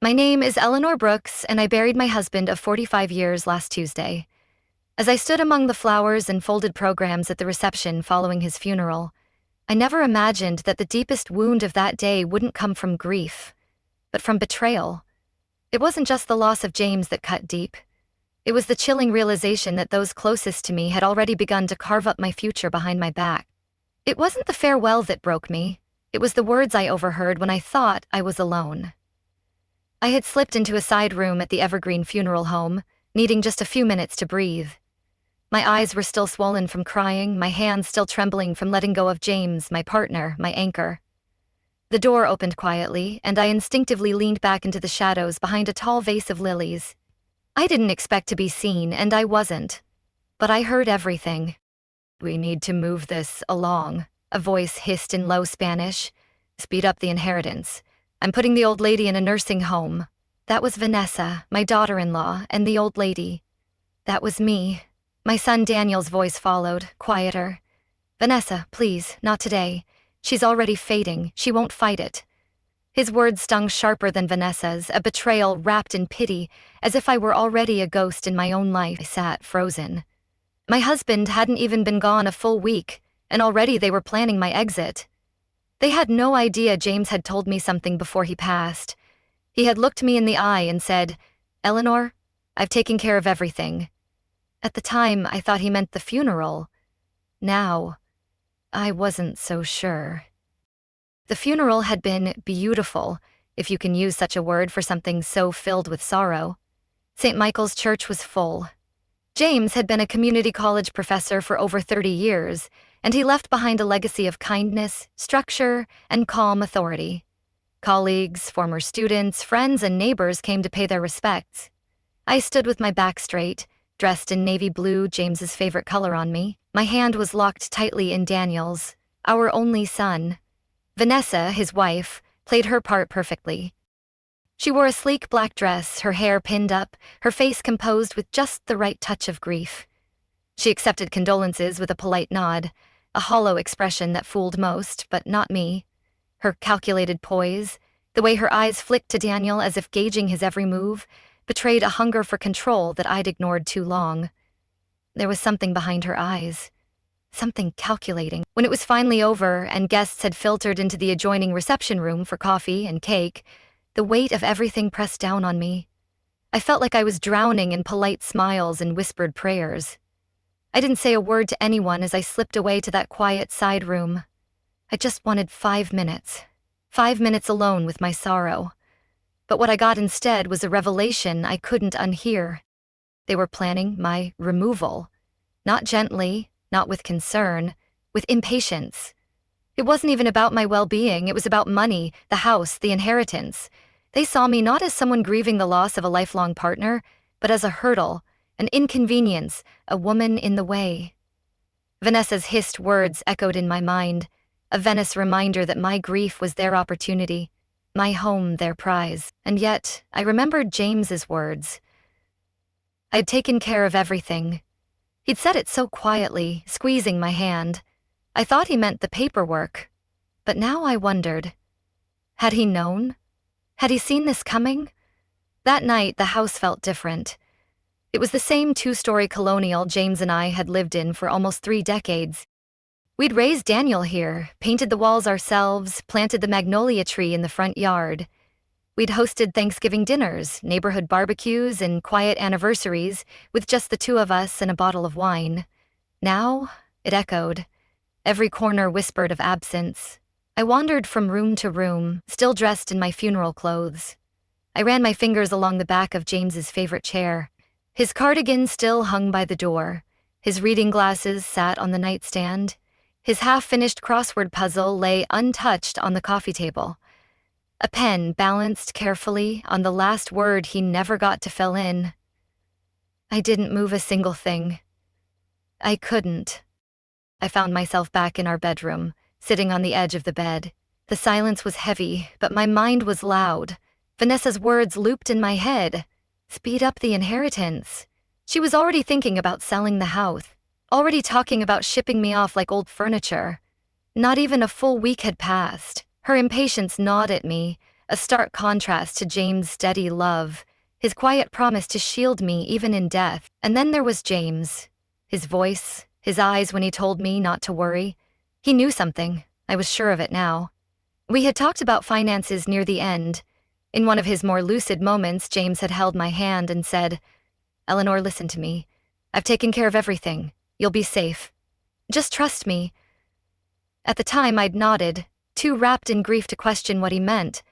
My name is Eleanor Brooks, and I buried my husband of 45 years last Tuesday. As I stood among the flowers and folded programs at the reception following his funeral, I never imagined that the deepest wound of that day wouldn't come from grief, but from betrayal. It wasn't just the loss of James that cut deep. It was the chilling realization that those closest to me had already begun to carve up my future behind my back. It wasn't the farewell that broke me. It was the words I overheard when I thought I was alone. I had slipped into a side room at the Evergreen funeral home, needing just a few minutes to breathe. My eyes were still swollen from crying, my hands still trembling from letting go of James, my partner, my anchor. The door opened quietly, and I instinctively leaned back into the shadows behind a tall vase of lilies. I didn't expect to be seen, and I wasn't. But I heard everything. "We need to move this along," a voice hissed in low Spanish. "Speed up the inheritance. I'm putting the old lady in a nursing home." That was Vanessa, my daughter-in-law, and the old lady. That was me. My son Daniel's voice followed, quieter. "Vanessa, please, not today. She's already fading. She won't fight it." His words stung sharper than Vanessa's, a betrayal wrapped in pity, as if I were already a ghost in my own life. I sat frozen. My husband hadn't even been gone a full week, and already they were planning my exit. They had no idea James had told me something before he passed. He had looked me in the eye and said, "Eleanor, I've taken care of everything." At the time, I thought he meant the funeral. Now, I wasn't so sure. The funeral had been beautiful, if you can use such a word for something so filled with sorrow. St. Michael's Church was full. James had been a community college professor for over 30 years, and he left behind a legacy of kindness, structure, and calm authority. Colleagues, former students, friends, and neighbors came to pay their respects. I stood with my back straight, dressed in navy blue, James's favorite color, on me. My hand was locked tightly in Daniel's, our only son. Vanessa, his wife, played her part perfectly. She wore a sleek black dress, her hair pinned up, her face composed with just the right touch of grief. She accepted condolences with a polite nod, a hollow expression that fooled most, but not me. Her calculated poise, the way her eyes flicked to Daniel as if gauging his every move, betrayed a hunger for control that I'd ignored too long. There was something behind her eyes. Something calculating. When it was finally over and guests had filtered into the adjoining reception room for coffee and cake, the weight of everything pressed down on me. I felt like I was drowning in polite smiles and whispered prayers. I didn't say a word to anyone as I slipped away to that quiet side room. I just wanted 5 minutes. 5 minutes alone with my sorrow. But what I got instead was a revelation I couldn't unhear. They were planning my removal. Not gently, not with concern, with impatience. It wasn't even about my well-being, it was about money, the house, the inheritance. They saw me not as someone grieving the loss of a lifelong partner, but as a hurdle, an inconvenience, a woman in the way. Vanessa's hissed words echoed in my mind, a Venice reminder that my grief was their opportunity, my home their prize. And yet, I remembered James's words. I'd taken care of everything. He'd said it so quietly, squeezing my hand. I thought he meant the paperwork. But now I wondered, had he known? Had he seen this coming? That night, the house felt different. It was the same 2-story colonial James and I had lived in for almost 3 decades. We'd raised Daniel here, painted the walls ourselves, planted the magnolia tree in the front yard. We'd hosted Thanksgiving dinners, neighborhood barbecues, and quiet anniversaries with just the 2 of us and a bottle of wine. Now, it echoed. Every corner whispered of absence. I wandered from room to room, still dressed in my funeral clothes. I ran my fingers along the back of James's favorite chair. His cardigan still hung by the door. His reading glasses sat on the nightstand. His half-finished crossword puzzle lay untouched on the coffee table. A pen balanced carefully on the last word he never got to fill in. I didn't move a single thing. I couldn't. I found myself back in our bedroom, sitting on the edge of the bed. The silence was heavy, but my mind was loud. Vanessa's words looped in my head. Speed up the inheritance. She was already thinking about selling the house, already talking about shipping me off like old furniture. Not even a full week had passed. Her impatience gnawed at me, a stark contrast to James' steady love, his quiet promise to shield me even in death. And then there was James. His voice, his eyes when he told me not to worry. He knew something. I was sure of it now. We had talked about finances near the end. In one of his more lucid moments, James had held my hand and said, "Eleanor, listen to me. I've taken care of everything. You'll be safe. Just trust me." At the time, I'd nodded, too wrapped in grief to question what he meant.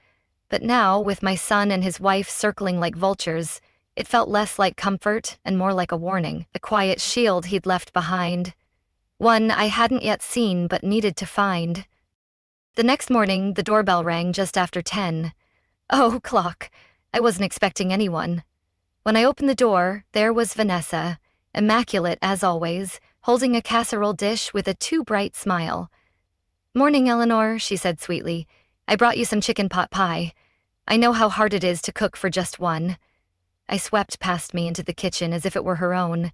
But now, with my son and his wife circling like vultures, it felt less like comfort and more like a warning, a quiet shield he'd left behind. One I hadn't yet seen but needed to find. The next morning, the doorbell rang just after 10. Oh, clock. I wasn't expecting anyone. When I opened the door, there was Vanessa, immaculate as always, holding a casserole dish with a too bright smile. "Morning, Eleanor," she said sweetly. "I brought you some chicken pot pie. I know how hard it is to cook for just one." I swept past me into the kitchen as if it were her own.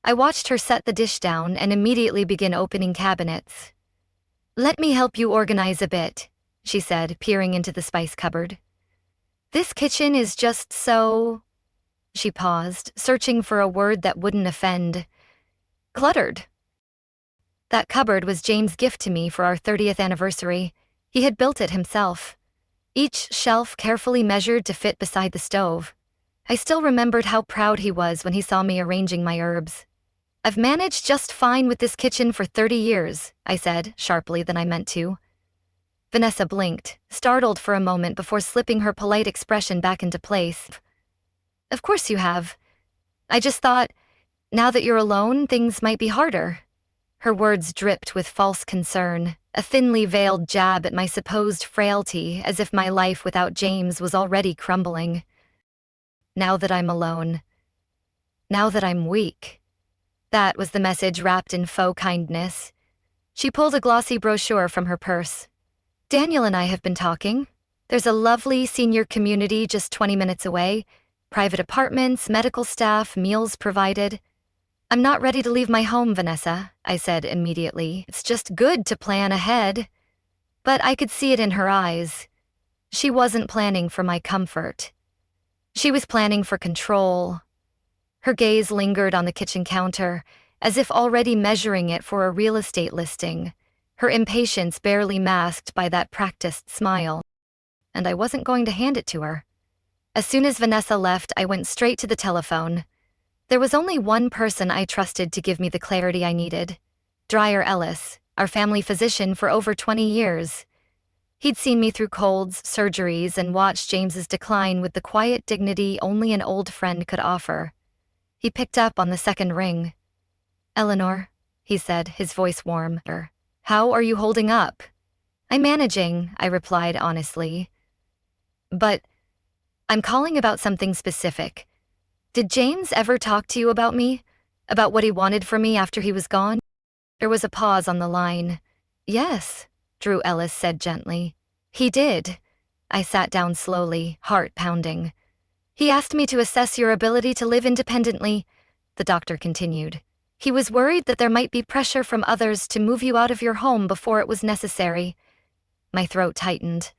I watched her set the dish down and immediately begin opening cabinets. "Let me help you organize a bit," she said, peering into the spice cupboard. "This kitchen is just so—" She paused, searching for a word that wouldn't offend. "Cluttered." That cupboard was James' gift to me for our 30th anniversary. He had built it himself. Each shelf carefully measured to fit beside the stove. I still remembered how proud he was when he saw me arranging my herbs. "I've managed just fine with this kitchen for 30 years, I said, sharply than I meant to. Vanessa blinked, startled for a moment before slipping her polite expression back into place. "Of course you have. I just thought, now that you're alone, things might be harder." Her words dripped with false concern, a thinly veiled jab at my supposed frailty, as if my life without James was already crumbling. Now that I'm alone. Now that I'm weak. That was the message wrapped in faux kindness. She pulled a glossy brochure from her purse. "Daniel and I have been talking. There's a lovely senior community just 20 minutes away. Private apartments, medical staff, meals provided." "I'm not ready to leave my home, Vanessa," I said immediately. "It's just good to plan ahead." But I could see it in her eyes. She wasn't planning for my comfort. She was planning for control. Her gaze lingered on the kitchen counter, as if already measuring it for a real estate listing, her impatience barely masked by that practiced smile. And I wasn't going to hand it to her. As soon as Vanessa left, I went straight to the telephone. There was only one person I trusted to give me the clarity I needed. Dreyer Ellis, our family physician for over 20 years. He'd seen me through colds, surgeries, and watched James's decline with the quiet dignity only an old friend could offer. He picked up on the second ring. "Eleanor," he said, his voice warm. "How are you holding up?" "I'm managing," I replied honestly. "But I'm calling about something specific. Did James ever talk to you about me? About what he wanted from me after he was gone?" There was a pause on the line. "Yes," Drew Ellis said gently. "He did." I sat down slowly, heart pounding. "He asked me to assess your ability to live independently," the doctor continued. "He was worried that there might be pressure from others to move you out of your home before it was necessary." My throat tightened.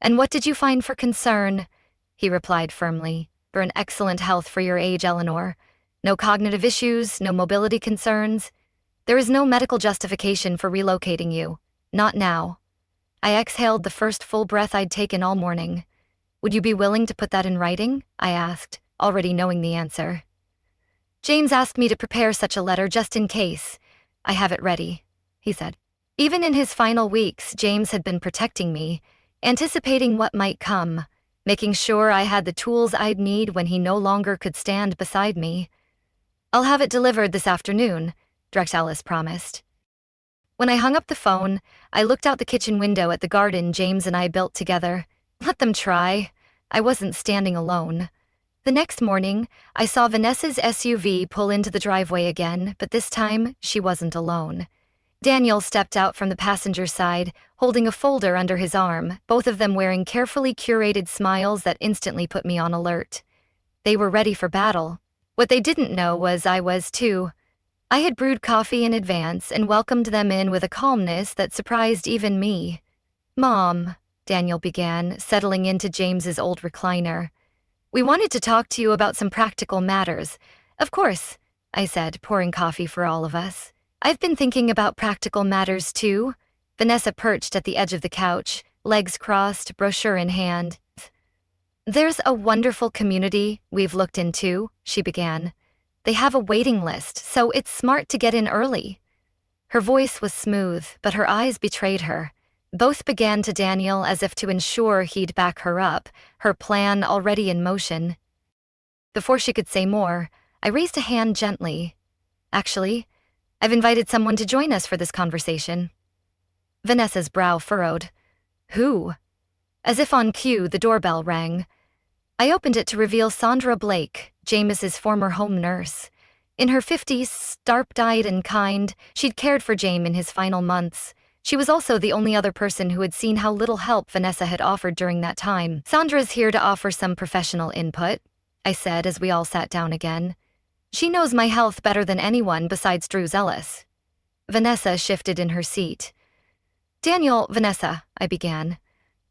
"And what did you find for concern?" He replied firmly. "For an excellent health for your age, Eleanor. No cognitive issues, no mobility concerns. There is no medical justification for relocating you. Not now." I exhaled the first full breath I'd taken all morning. "Would you be willing to put that in writing?" I asked, already knowing the answer. "James asked me to prepare such a letter just in case. I have it ready," he said. Even in his final weeks, James had been protecting me, anticipating what might come, making sure I had the tools I'd need when he no longer could stand beside me. "I'll have it delivered this afternoon," Drex Ellis promised. When I hung up the phone, I looked out the kitchen window at the garden James and I built together. Let them try. I wasn't standing alone. The next morning, I saw Vanessa's SUV pull into the driveway again, but this time, she wasn't alone. Daniel stepped out from the passenger side, holding a folder under his arm, both of them wearing carefully curated smiles that instantly put me on alert. They were ready for battle. What they didn't know was I was too. I had brewed coffee in advance and welcomed them in with a calmness that surprised even me. "Mom," Daniel began, settling into James's old recliner. "We wanted to talk to you about some practical matters." "Of course," I said, pouring coffee for all of us. "I've been thinking about practical matters too." Vanessa perched at the edge of the couch, legs crossed, brochure in hand. "There's a wonderful community we've looked into," she began. "They have a waiting list, so it's smart to get in early." Her voice was smooth, but her eyes betrayed her. Both began to Daniel as if to ensure he'd back her up, her plan already in motion. Before she could say more, I raised a hand gently. "Actually, I've invited someone to join us for this conversation." Vanessa's brow furrowed. "Who?" As if on cue, the doorbell rang. I opened it to reveal Sandra Blake, James's former home nurse. In her 50s, starp-eyed and kind, she'd cared for James in his final months. She was also the only other person who had seen how little help Vanessa had offered during that time. "Sandra's here to offer some professional input," I said as we all sat down again. "She knows my health better than anyone besides Drew Ellis." Vanessa shifted in her seat. Vanessa, I began.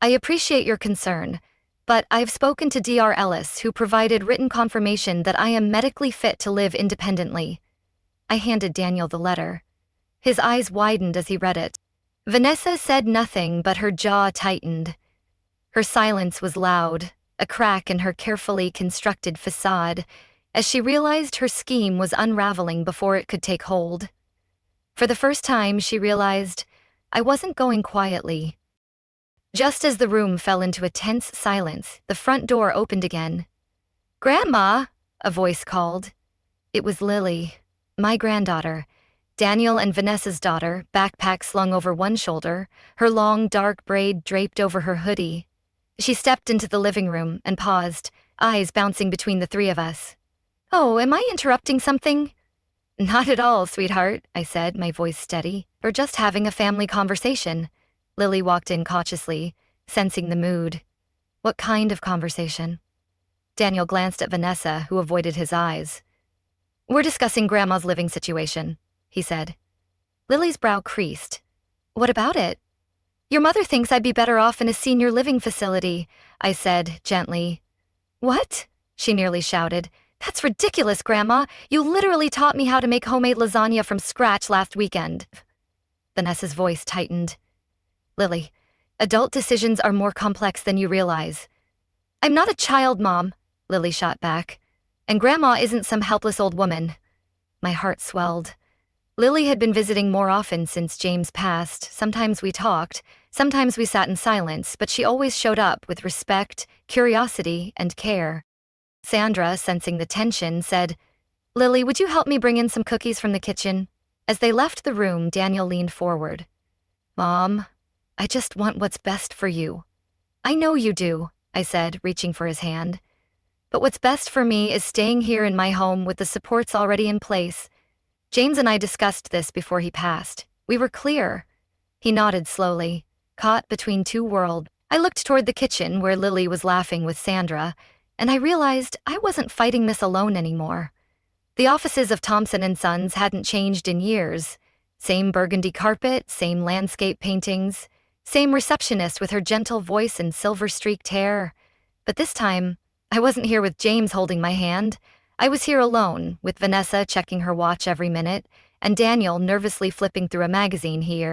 "I appreciate your concern, but I've spoken to Dr. Ellis, who provided written confirmation that I am medically fit to live independently." I handed Daniel the letter. His eyes widened as he read it. Vanessa said nothing, but her jaw tightened. Her silence was loud, a crack in her carefully constructed facade, as she realized her scheme was unraveling before it could take hold. For the first time, she realized I wasn't going quietly. Just as the room fell into a tense silence, the front door opened again. "Grandma," a voice called. It was Lily, my granddaughter, Daniel and Vanessa's daughter, backpack slung over one shoulder, her long dark braid draped over her hoodie. She stepped into the living room and paused, eyes bouncing between the three of us. "Oh, am I interrupting something?" "Not at all, sweetheart," I said, my voice steady. "We're just having a family conversation." Lily walked in cautiously, sensing the mood. "What kind of conversation?" Daniel glanced at Vanessa, who avoided his eyes. "We're discussing Grandma's living situation," he said. Lily's brow creased. "What about it?" "Your mother thinks I'd be better off in a senior living facility," I said, gently. "What?" she nearly shouted. "That's ridiculous, Grandma. You literally taught me how to make homemade lasagna from scratch last weekend." Vanessa's voice tightened. "Lily, adult decisions are more complex than you realize." "I'm not a child, Mom," Lily shot back. "And Grandma isn't some helpless old woman." My heart swelled. Lily had been visiting more often since James passed. Sometimes we talked, sometimes we sat in silence, but she always showed up with respect, curiosity, and care. Sandra, sensing the tension, said, "Lily, would you help me bring in some cookies from the kitchen?" As they left the room, Daniel leaned forward. "Mom, I just want what's best for you." "I know you do," I said, reaching for his hand. "But what's best for me is staying here in my home with the supports already in place. James and I discussed this before he passed. We were clear." He nodded slowly, caught between two worlds. I looked toward the kitchen where Lily was laughing with Sandra, and I realized I wasn't fighting this alone anymore. The offices of Thompson & Sons hadn't changed in years. Same burgundy carpet, same landscape paintings, same receptionist with her gentle voice and silver-streaked hair. But this time, I wasn't here with James holding my hand. I was here alone, with Vanessa checking her watch every minute, and Daniel nervously flipping through a magazine he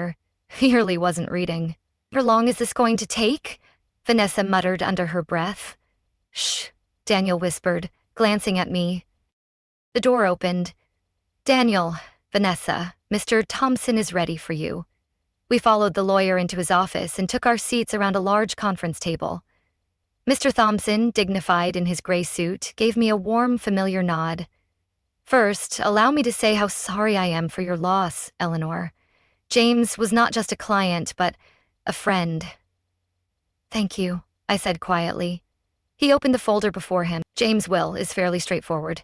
really wasn't reading. "How long is this going to take?" Vanessa muttered under her breath. "Shh," Daniel whispered, glancing at me. The door opened. "Daniel, Vanessa, Mr. Thompson is ready for you." We followed the lawyer into his office and took our seats around a large conference table. Mr. Thompson, dignified in his gray suit, gave me a warm, familiar nod. "First, allow me to say how sorry I am for your loss, Eleanor. James was not just a client, but a friend." "Thank you," I said quietly. He opened the folder before him. "James' will is fairly straightforward.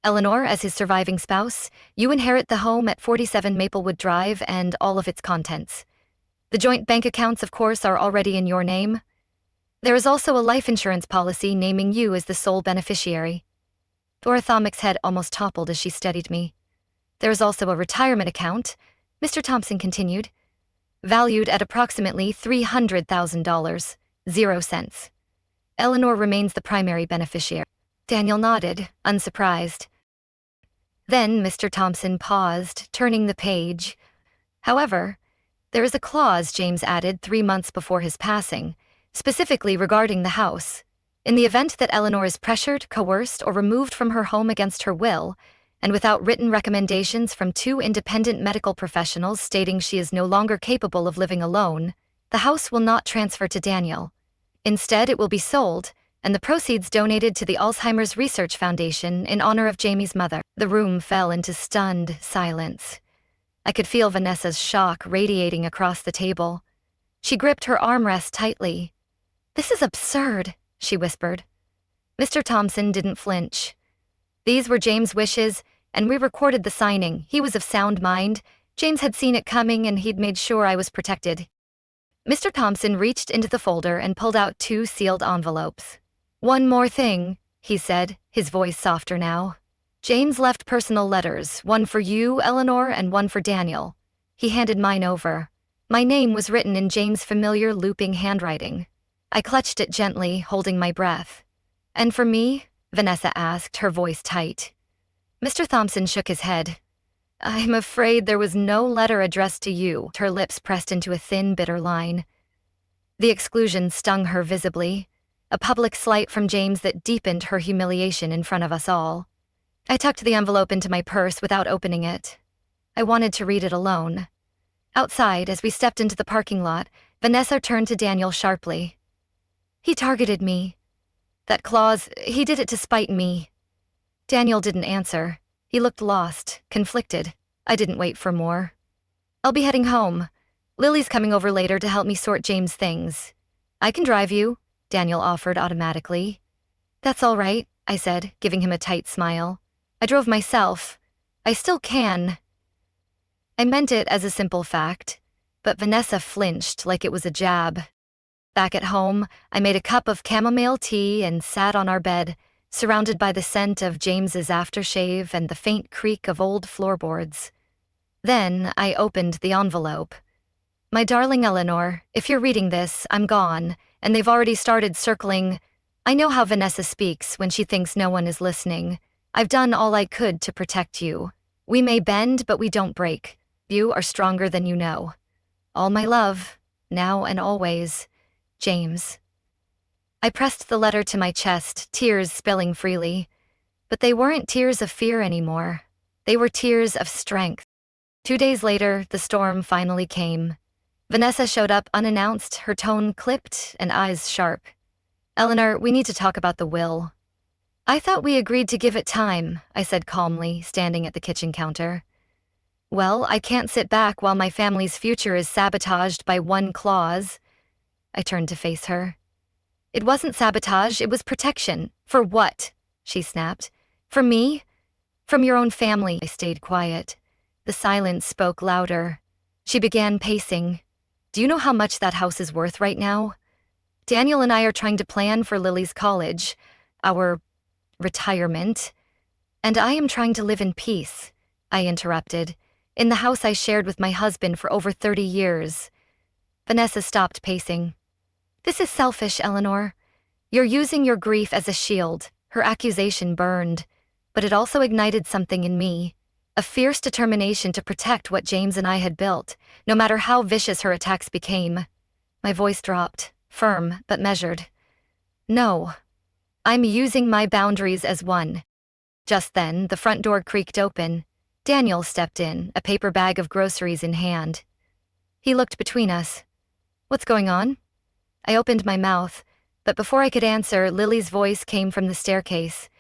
Eleanor, as his surviving spouse, you inherit the home at 47 Maplewood Drive and all of its contents. The joint bank accounts, of course, are already in your name. There is also a life insurance policy naming you as the sole beneficiary." Dora Thomic's head almost toppled as she studied me. "There is also a retirement account," Mr. Thompson continued. valued at approximately $300,000, 0 cents. Eleanor remains the primary beneficiary. Daniel nodded, unsurprised. Then Mr. Thompson paused, turning the page. However, there is a clause James added 3 months before his passing, specifically regarding the house. In the event that Eleanor is pressured, coerced, or removed from her home against her will, and without written recommendations from 2 independent medical professionals stating she is no longer capable of living alone, the house will not transfer to Daniel. Instead, it will be sold, and the proceeds donated to the Alzheimer's Research Foundation in honor of Jamie's mother. The room fell into stunned silence. I could feel Vanessa's shock radiating across the table. She gripped her armrest tightly. "This is absurd," she whispered. Mr. Thompson didn't flinch. These were James' wishes, and we recorded the signing. He was of sound mind. James had seen it coming, and he'd made sure I was protected. Mr. Thompson reached into the folder and pulled out 2 sealed envelopes. "One more thing," he said, his voice softer now. "James left personal letters, one for you, Eleanor, and one for Daniel." He handed mine over. My name was written in James' familiar looping handwriting. I clutched it gently, holding my breath. "And for me?" Vanessa asked, her voice tight. Mr. Thompson shook his head. "I'm afraid there was no letter addressed to you." Her lips pressed into a thin, bitter line. The exclusion stung her visibly, a public slight from James that deepened her humiliation in front of us all. I tucked the envelope into my purse without opening it. I wanted to read it alone. Outside, as we stepped into the parking lot, Vanessa turned to Daniel sharply. "He targeted me. That clause, he did it to spite me." Daniel didn't answer. He looked lost, conflicted. I didn't wait for more. "I'll be heading home. Lily's coming over later to help me sort James' things. I can drive you," Daniel offered automatically. "That's all right," I said, giving him a tight smile. "I drove myself. I still can." I meant it as a simple fact, but Vanessa flinched like it was a jab. Back at home, I made a cup of chamomile tea and sat on our bed, surrounded by the scent of James's aftershave and the faint creak of old floorboards. Then I opened the envelope. "My darling Eleanor, if you're reading this, I'm gone, and they've already started circling. I know how Vanessa speaks when she thinks no one is listening. I've done all I could to protect you. We may bend, but we don't break. You are stronger than you know. All my love, now and always, James." I pressed the letter to my chest, tears spilling freely. But they weren't tears of fear anymore. They were tears of strength. 2 days later, the storm finally came. Vanessa showed up unannounced, her tone clipped and eyes sharp. "Eleanor, we need to talk about the will." "I thought we agreed to give it time," I said calmly, standing at the kitchen counter. "Well, I can't sit back while my family's future is sabotaged by one clause." I turned to face her. "It wasn't sabotage, it was protection." "For what?" she snapped. "For me? From your own family." I stayed quiet. The silence spoke louder. She began pacing. "Do you know how much that house is worth right now? Daniel and I are trying to plan for Lily's college, our retirement, and I am trying to live in peace," I interrupted, "in the house I shared with my husband for over 30 years. Vanessa stopped pacing. "This is selfish, Eleanor. You're using your grief as a shield." Her accusation burned, but it also ignited something in me, a fierce determination to protect what James and I had built, no matter how vicious her attacks became. My voice dropped, firm but measured. "No, I'm using my boundaries as one." Just then, the front door creaked open. Daniel stepped in, a paper bag of groceries in hand. He looked between us. "What's going on?" I opened my mouth, but before I could answer, Lily's voice came from the staircase.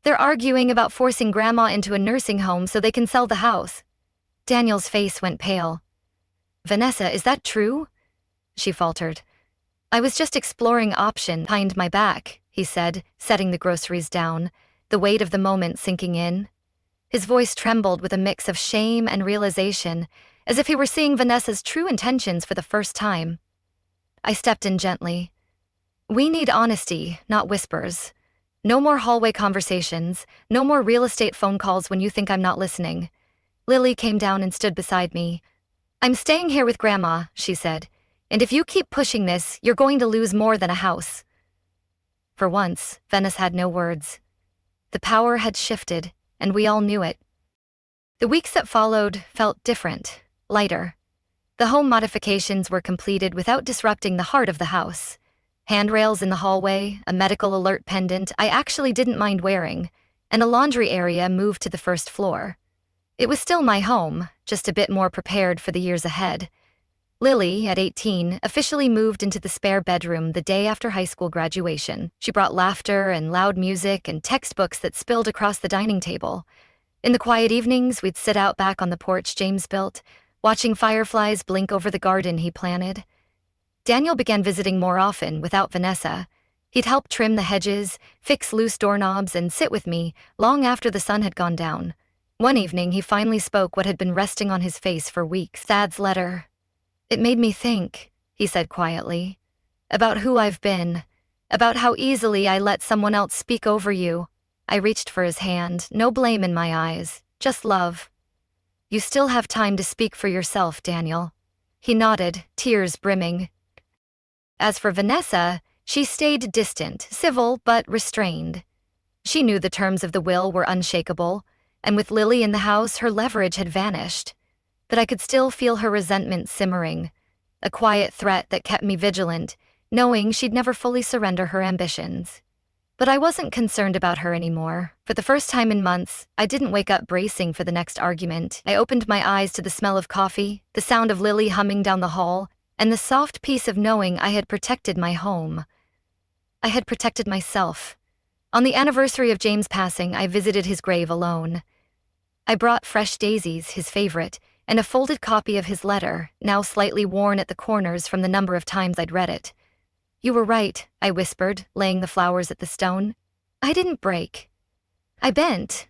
"They're arguing about forcing Grandma into a nursing home so they can sell the house." Daniel's face went pale. "Vanessa, is that true?" she faltered. "I was just exploring options behind my back," he said, setting the groceries down, the weight of the moment sinking in. His voice trembled with a mix of shame and realization, as if he were seeing Vanessa's true intentions for the first time. I stepped in gently. "We need honesty, not whispers. No more hallway conversations, no more real estate phone calls when you think I'm not listening." Lily came down and stood beside me. "I'm staying here with Grandma," she said, "and if you keep pushing this, you're going to lose more than a house." For once, Venice had no words. The power had shifted, and we all knew it. The weeks that followed felt different, lighter. The home modifications were completed without disrupting the heart of the house. Handrails in the hallway, a medical alert pendant I actually didn't mind wearing, and a laundry area moved to the first floor. It was still my home, just a bit more prepared for the years ahead. Lily, at 18, officially moved into the spare bedroom the day after high school graduation. She brought laughter and loud music and textbooks that spilled across the dining table. In the quiet evenings, we'd sit out back on the porch James built, watching fireflies blink over the garden he planted. Daniel began visiting more often without Vanessa. He'd help trim the hedges, fix loose doorknobs, and sit with me long after the sun had gone down. One evening, he finally spoke what had been resting on his face for weeks. "Thad's letter. It made me think," he said quietly, "about who I've been, about how easily I let someone else speak over you." I reached for his hand, no blame in my eyes, just love. "You still have time to speak for yourself, Daniel." He nodded, tears brimming. As for Vanessa, she stayed distant, civil but restrained. She knew the terms of the will were unshakable, and with Lily in the house, her leverage had vanished. But I could still feel her resentment simmering, a quiet threat that kept me vigilant, knowing she'd never fully surrender her ambitions. But I wasn't concerned about her anymore. For the first time in months, I didn't wake up bracing for the next argument. I opened my eyes to the smell of coffee, the sound of Lily humming down the hall, and the soft peace of knowing I had protected my home. I had protected myself. On the anniversary of James' passing, I visited his grave alone. I brought fresh daisies, his favorite, and a folded copy of his letter, now slightly worn at the corners from the number of times I'd read it. "You were right," I whispered, laying the flowers at the stone. "I didn't break. I bent,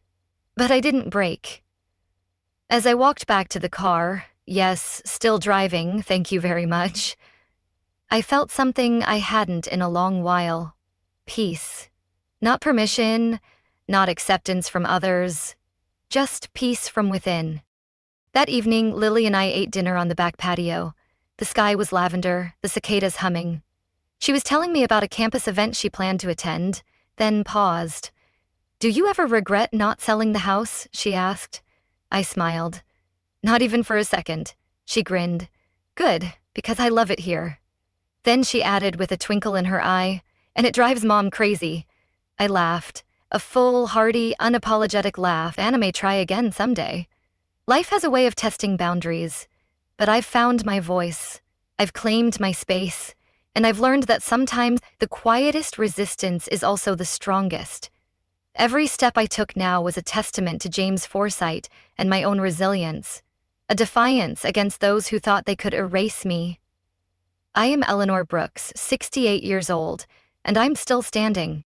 but I didn't break." As I walked back to the car, yes, still driving, thank you very much, I felt something I hadn't in a long while. Peace. Not permission, not acceptance from others, just peace from within. That evening, Lily and I ate dinner on the back patio. The sky was lavender, the cicadas humming. She was telling me about a campus event she planned to attend, then paused. "Do you ever regret not selling the house?" she asked. I smiled. "Not even for a second." She grinned. "Good, because I love it here." Then she added with a twinkle in her eye, "And it drives Mom crazy." I laughed, a full, hearty, unapologetic laugh, and I may try again someday. Life has a way of testing boundaries, but I've found my voice. I've claimed my space, and I've learned that sometimes the quietest resistance is also the strongest. Every step I took now was a testament to James' foresight and my own resilience, a defiance against those who thought they could erase me. I am Eleanor Brooks, 68 years old, and I'm still standing.